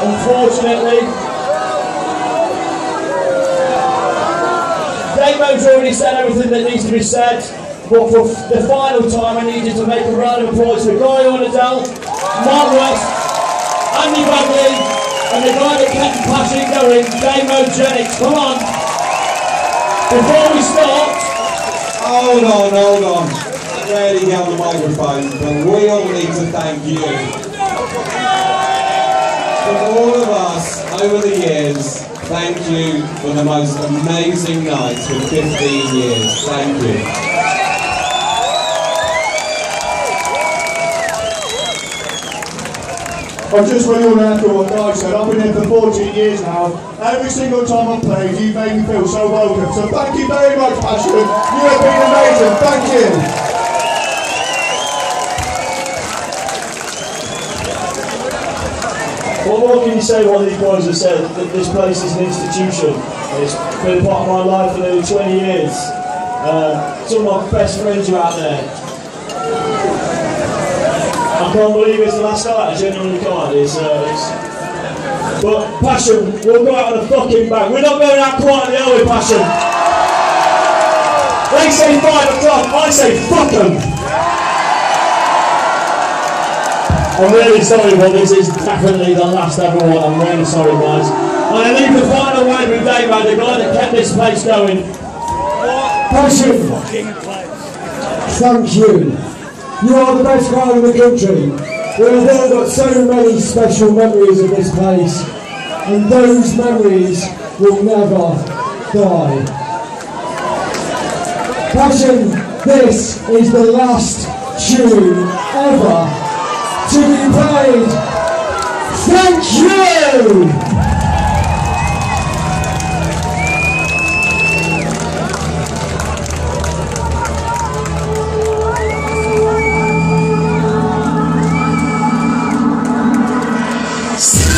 unfortunately. Damo's already said everything that needs to be said, but for the final time I need you to make a round of applause for Guy Ornadell, Mark Ross, Andy Bagley, and the guy that kept the passion going, Damo Jennings. Come on! Before we start... Hold on. I'm ready to get on the microphone, but we all need to thank you. For all of us over the years, thank you for the most amazing nights for 15 years. Thank you. I just really want to echo what Guy said. I've been here for 14 years now. Every single time I've played, you've made me feel so welcome. So thank you very much, Passion. You have been amazing. Thank you. What more can you say what these boys have said? That this place is an institution. It's been part of my life for nearly 20 years. Some of my best friends are out there. I can't believe it's the last night, I genuinely can't. But Passion, we'll go out on a fucking bang. We're not going out quietly, are we, Passion? They say 5 o'clock, I say fuck 'em. I'm really sorry, but this is definitely the last ever one. I'm really sorry, guys. And I leave the final word with Damo, the guy that kept this place going. Passion, thank you. You are the best guy in the country. We have all got so many special memories of this place, and those memories will never die. Passion, this is the last tune ever to be played. Thank you! See